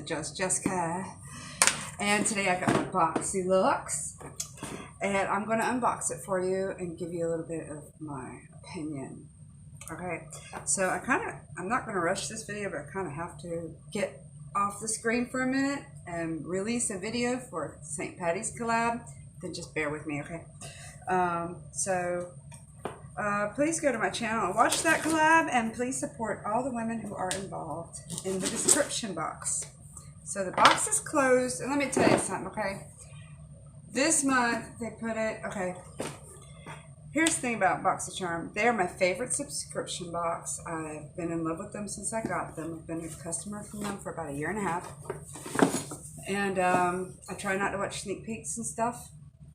Just Jessica, and today I got my Boxyluxe, and I'm going to unbox it for you and give you a little bit of my opinion. Okay, so I'm not going to rush this video, but I kind of have to get off the screen for a minute and release a video for St. Patty's collab. Then just bear with me, okay? Please go to my channel and watch that collab, and please support all the women who are involved in the description box. So the box is closed, and let me tell you something, okay? This month they put it, okay, here's the thing about BoxyCharm. They're my favorite subscription box. I've been in love with them since I got them. I've been a customer from them for about 1.5 years. And I try not to watch sneak peeks and stuff,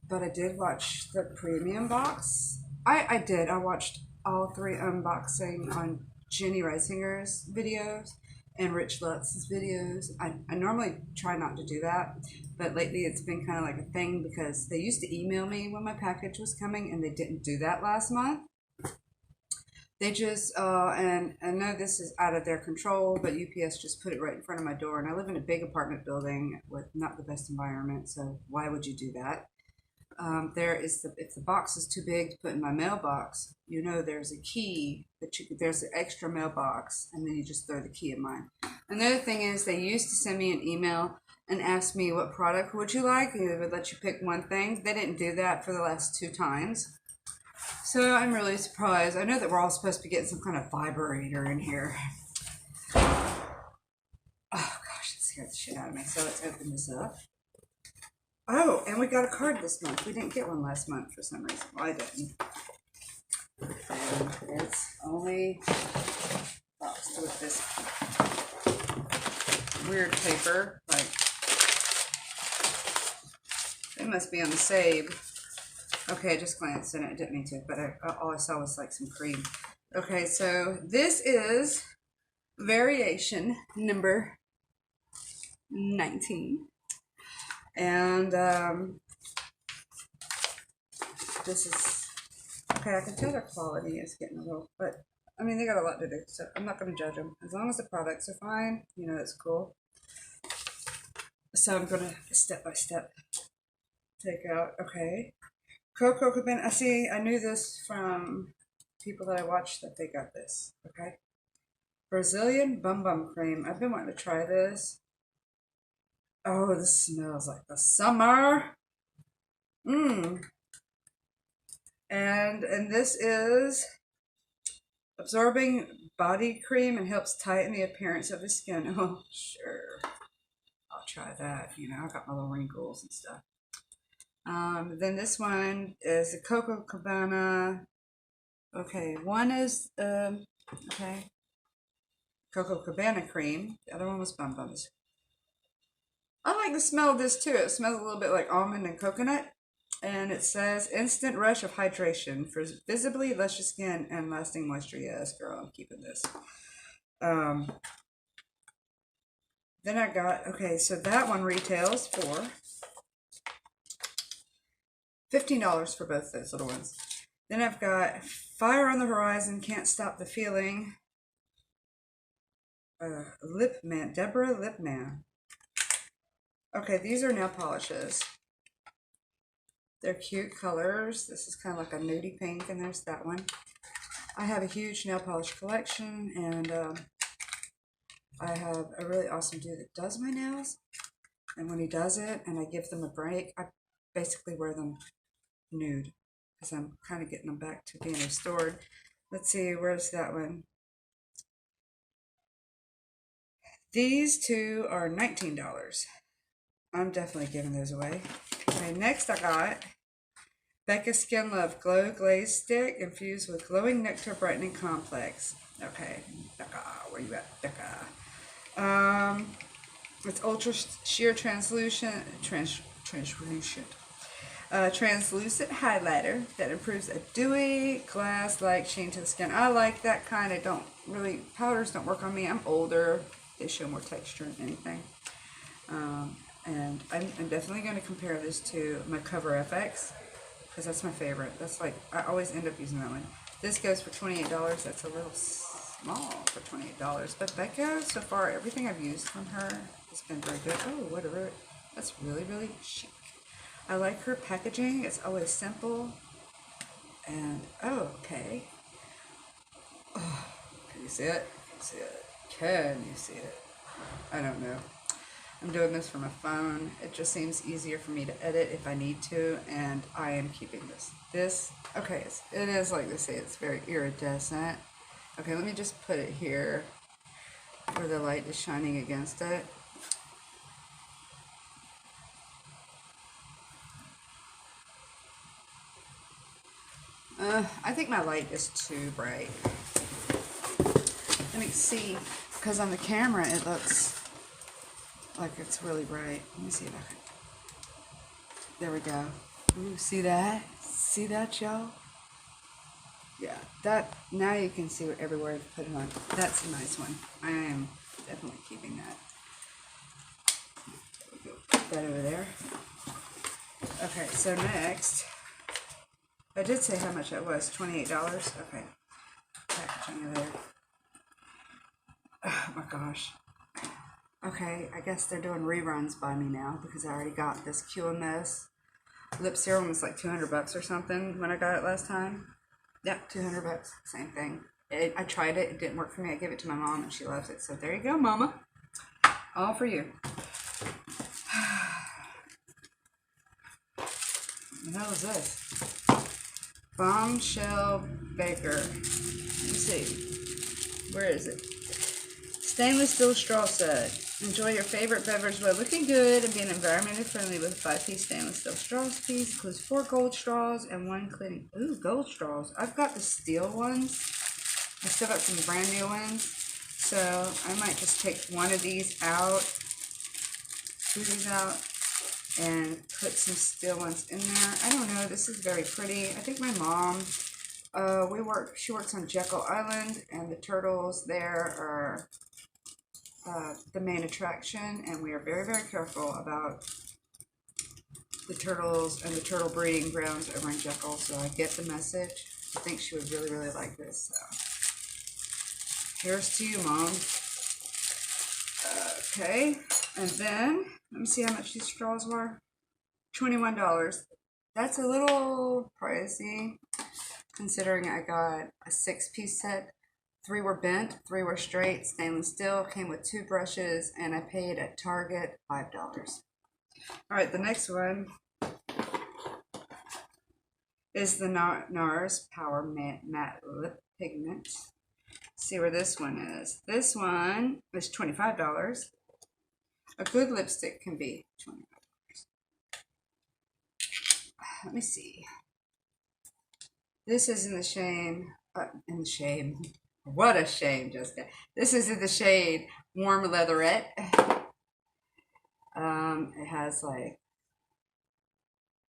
but I did watch the premium box. I watched all 3 unboxing on Jenny Reisinger's videos and Rich Lutz's videos. I normally try not to do that, but lately it's been kind of like a thing because they used to email me when my package was coming, and they didn't do that last month. They just, and I know this is out of their control, but UPS just put it right in front of my door, and I live in a big apartment building with not the best environment, so why would you do that? If the box is too big to put in my mailbox, you know there's a key there's an extra mailbox, and then you just throw the key in mine. Another thing is, they used to send me an email and ask me what product would you like, and they would let you pick one thing. They didn't do that for the last 2 times. So I'm really surprised. I know that we're all supposed to be getting some kind of vibrator in here. Oh gosh, it scared the shit out of me. So let's open this up. Oh, and we got a card this month. We didn't get one last month for some reason. Well, I didn't. And it's only boxed with this weird paper. Like, it must be on the save. Okay, I just glanced in it. I didn't mean to, but all I saw was like some cream. Okay, so this is variation number 19. And this is, okay, I can tell their quality is getting a little, but I mean, they got a lot to do, so I'm not going to judge them. As long as the products are fine, you know, that's cool. So I'm going to step by step take out, okay. Coco Cabana, I knew this from people that I watched that they got this, okay. Brazilian Bum Bum Cream. I've been wanting to try this. Oh, this smells like the summer. And this is absorbing body cream and helps tighten the appearance of the skin. Oh, sure. I'll try that. You know, I got my little wrinkles and stuff. Then this one is the Coco Cabana. Okay, one is, okay, Coco Cabana cream. The other one was Bum Bums. I like the smell of this too. It smells a little bit like almond and coconut. And it says, instant rush of hydration for visibly luscious skin and lasting moisture. Yes, girl, I'm keeping this. Then I got, okay, so that one retails for $15 for both those little ones. Then I've got Fire on the Horizon, Can't Stop the Feeling. Lip Man, Deborah Lip Man. Okay, these are nail polishes. They're cute colors. This is kind of like a nudie pink, and there's that one. I have a huge nail polish collection, and I have a really awesome dude that does my nails. And when he does it, and I give them a break, I basically wear them nude, because I'm kind of getting them back to being restored. Let's see, where's that one? These 2 are $19. I'm definitely giving those away. Okay, next I got Becca Skin Love Glow Glaze Stick infused with glowing nectar brightening complex. Okay, Becca, where you at, Becca? It's ultra sheer translucent highlighter that improves a dewy glass-like sheen to the skin. I like that kind. Powders don't work on me. I'm older. They show more texture than anything. And I'm definitely going to compare this to my Cover FX, because that's my favorite. That's like, I always end up using that one. This goes for $28. That's a little small for $28. But Becca, so far, everything I've used from her It's been very good. Oh, whatever. That's really, really chic. I like her packaging. It's always simple. And, oh, okay. Oh, can you see it? See it? Can you see it? I don't know. I'm doing this from my phone. It just seems easier for me to edit if I need to, and I am keeping this. Okay, it is like they say, it's very iridescent. Okay, let me just put it here where the light is shining against it. I think my light is too bright. Let me see, because on the camera it looks like it's really bright. Let me see if I can. There we go. Ooh, see that? See that, y'all? Yeah, that, now you can see everywhere I've put it on. That's a nice one. I am definitely keeping that. Put that over there. Okay, so next, I did say how much it was, $28. Okay, packaging over there. Oh my gosh. Okay, I guess they're doing reruns by me now because I already got this QMS lip serum. Was like 200 bucks or something when I got it last time. Yep, 200 bucks, same thing. I tried it, it didn't work for me. I gave it to my mom and she loves it. So there you go, mama. All for you. What the hell is this? Bombshell Baker. Let me see. Where is it? Stainless steel straw set. Enjoy your favorite beverage while looking good and being environmentally friendly with a 5-piece stainless steel straws piece. Includes 4 gold straws and 1 cleaning. Ooh, gold straws. I've got the steel ones. I still got some brand new ones. So I might just take one of these out, 2 of these out, and put some steel ones in there. I don't know. This is very pretty. I think my mom, she works on Jekyll Island, and the turtles there are the main attraction, and we are very, very careful about the turtles and the turtle breeding grounds over in Jekyll, so I get the message. I think she would really, really like this. So here's to you, Mom. Okay, and then let me see how much these straws were. $21. That's a little pricey considering I got a 6-piece set. 3 were bent, 3 were straight, stainless steel, came with 2 brushes, and I paid at Target $5. Alright, the next one is the NARS Power Matte Lip Pigment. See where this one is. This one is $25. A good lipstick can be $25. Let me see. This is in the shade, what a shame, Jessica. This is in the shade Warm Leatherette. It has like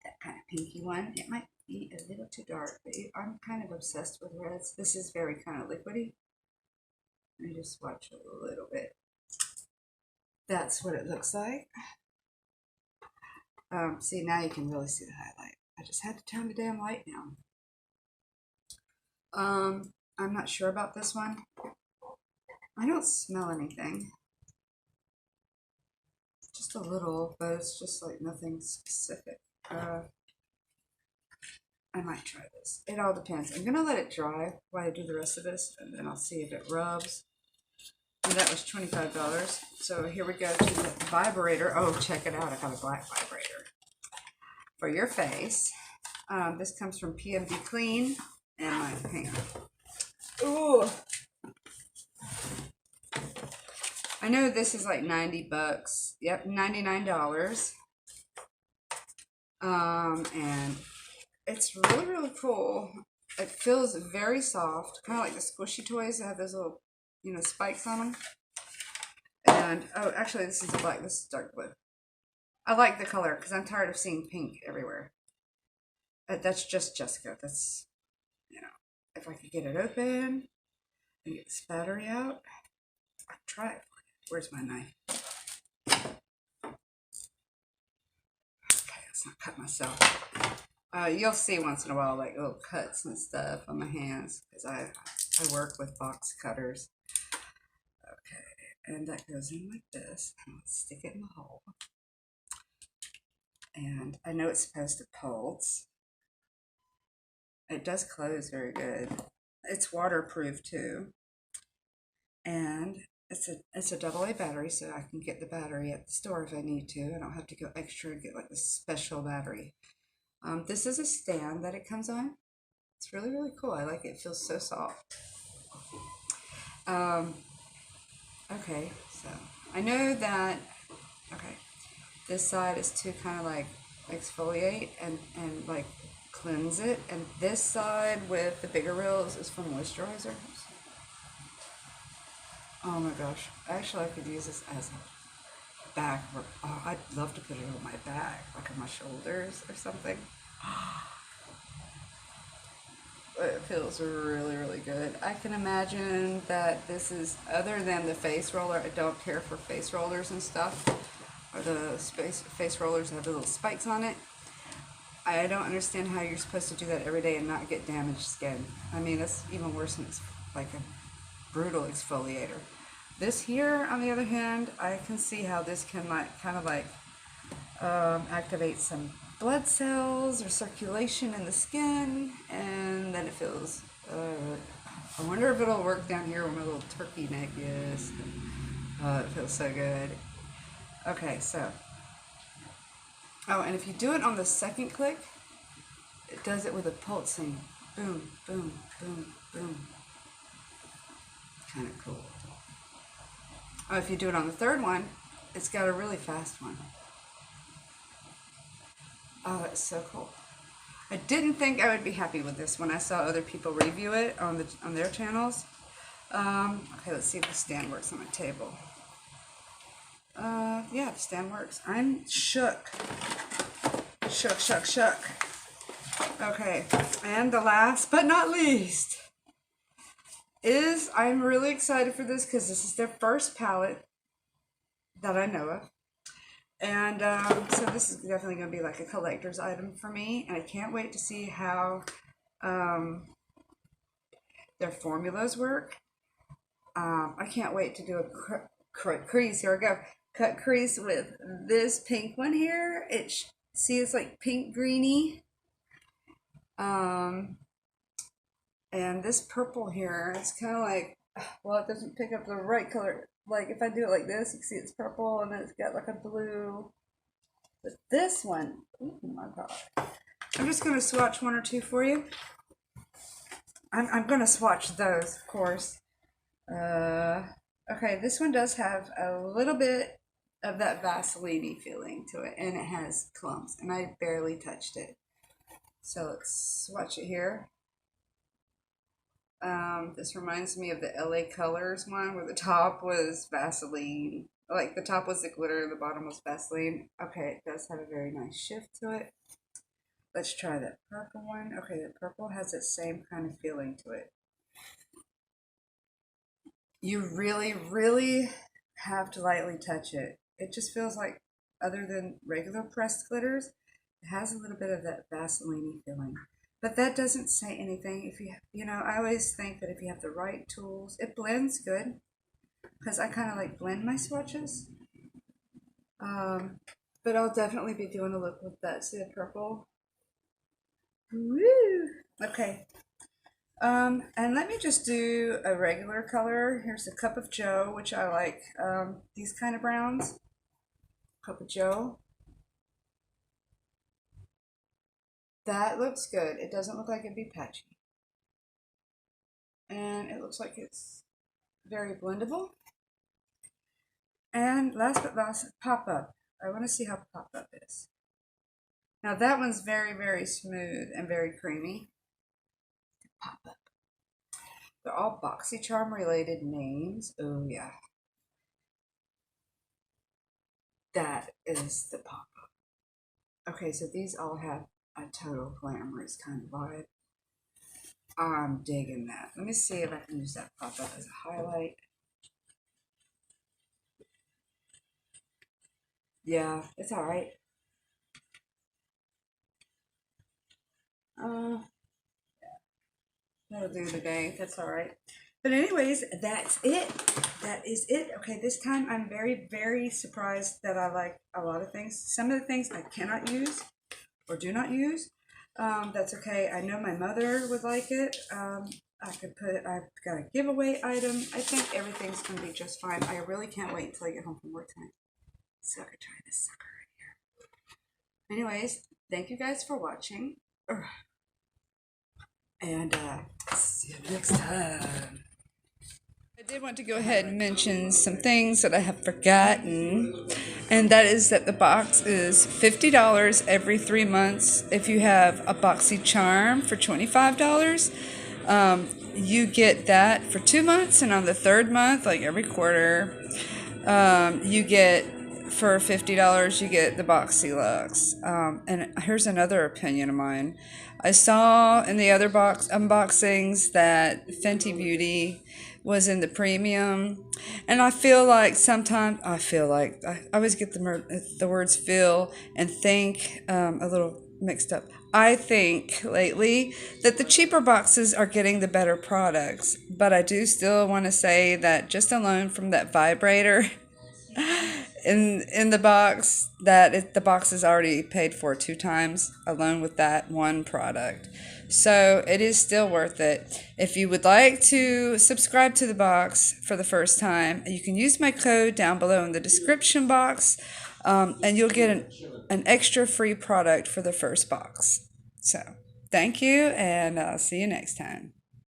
that kind of pinky one. It might be a little too dark, but I'm kind of obsessed with reds. This is very kind of liquidy. Let me just swatch a little bit. That's what it looks like. See, now you can really see the highlight. I just had to turn the damn light down. I'm not sure about this one. I don't smell anything. Just a little, but it's just like nothing specific. I might try this. It all depends. I'm gonna let it dry while I do the rest of this, and then I'll see if it rubs. And that was $25. So here we go to the vibrator. Oh, check it out. I got a black vibrator for your face. This comes from PMD Clean, and my hand. Ooh. I know this is like 90 bucks. Yep, $99. And it's really, really cool. It feels very soft, kind of like the squishy toys that have those little, spikes on them. And, oh, actually, this is a black. This is dark blue. I like the color because I'm tired of seeing pink everywhere. That's just Jessica. That's, if I could get it open and get this battery out, I'd try it. Where's my knife? Okay, let's not cut myself. You'll see once in a while like little cuts and stuff on my hands because I work with box cutters. Okay, And that goes in like this. Let's stick it in the hole. And I know it's supposed to pulse. It does close very good. It's waterproof too. And it's a AA battery, so I can get the battery at the store if I need to. I don't have to go extra and get like a special battery. This is a stand that it comes on. It's really, really cool. I like it. It feels so soft. Okay, so I know that, okay, this side is to kind of like exfoliate and like cleanse it. And this side with the bigger reels is for moisturizer. Oh my gosh. Actually, I could use this as a back. Oh, I'd love to put it on my back, like on my shoulders or something. It feels really, really good. I can imagine that this is, other than the face roller, I don't care for face rollers and stuff, or the face rollers that have the little spikes on it. I don't understand how you're supposed to do that every day and not get damaged skin. I mean, that's even worse than like a brutal exfoliator. This here, on the other hand, I can see how this can like kind of like activate some blood cells or circulation in the skin, and then it feels, I wonder if it'll work down here where my little turkey neck is. It feels so good. Okay, so, oh, and if you do it on the second click, it does it with a pulsing boom, boom, boom, boom. Kind of cool. Oh, if you do it on the third one, it's got a really fast one. Oh, that's so cool. I didn't think I would be happy with this when I saw other people review it on their channels. Okay, let's see if the stand works on my table. Yeah, the stand works. I'm shook. Shook. Okay, and the last but not least is, I'm really excited for this because this is their first palette that I know of. And so this is definitely going to be like a collector's item for me. And I can't wait to see how their formulas work. I can't wait to do a crease. Here we go. Cut crease with this pink one here. See, it's like pink greeny. And this purple here, it's kind of like, well, it doesn't pick up the right color. Like if I do it like this, you can see it's purple and then it's got like a blue. But this one, oh my god. I'm just going to swatch one or two for you. I'm going to swatch those, of course. Okay, this one does have a little bit of that Vaseline-y feeling to it, and it has clumps, and I barely touched it. So let's swatch it here. This reminds me of the LA Colors one where the top was Vaseline. Like the top was the glitter, the bottom was Vaseline. Okay, it does have a very nice shift to it. Let's try that purple one. Okay, the purple has that same kind of feeling to it. You really, really have to lightly touch it. It just feels like, other than regular pressed glitters, it has a little bit of that Vaseline-y feeling. But that doesn't say anything. If you know, I always think that if you have the right tools, it blends good. Because I kind of like blend my swatches. But I'll definitely be doing a look with that. See the purple? Woo! Okay. And let me just do a regular color. Here's a Cup of Joe, which I like these kind of browns. Cup of Joe. That looks good. It doesn't look like it'd be patchy. And it looks like it's very blendable. And last but not least, Pop Up. I want to see how Pop Up is. Now that one's very, very smooth and very creamy. Pop Up. They're all BoxyCharm related names. Oh yeah. That is the Pop Up. Okay, so these all have a total glamorous kind of vibe. I'm digging that. Let me see if I can use that Pop Up as a highlight. Yeah, it's alright. That'll do today. That's alright. But anyways, that's it. that is it. Okay, this time I'm very, very surprised that I like a lot of things. Some of the things I cannot use or do not use. That's okay. I know my mother would like it. I've got a giveaway item. I think everything's going to be just fine. I really can't wait until I get home from work tonight. So I could try this sucker right here. Anyways, thank you guys for watching. And see you next time. I did want to go ahead and mention some things that I have forgotten, and that is that the box is $50 every 3 months. If you have a Boxy Charm for $25, you get that for 2 months, and on the third month, like every quarter, you get for $50 you get the Boxyluxe. And here's another opinion of mine. I saw in the other box unboxings that Fenty Beauty was in the premium, and I feel like sometimes I always get the words feel and think a little mixed up. I think lately that the cheaper boxes are getting the better products, but I do still want to say that just alone from that vibrator in the box, the box is already paid for 2 times alone with that one product. So it is still worth it. If you would like to subscribe to the box for the first time, you can use my code down below in the description box, and you'll get an extra free product for the first box. So thank you, and I'll see you next time.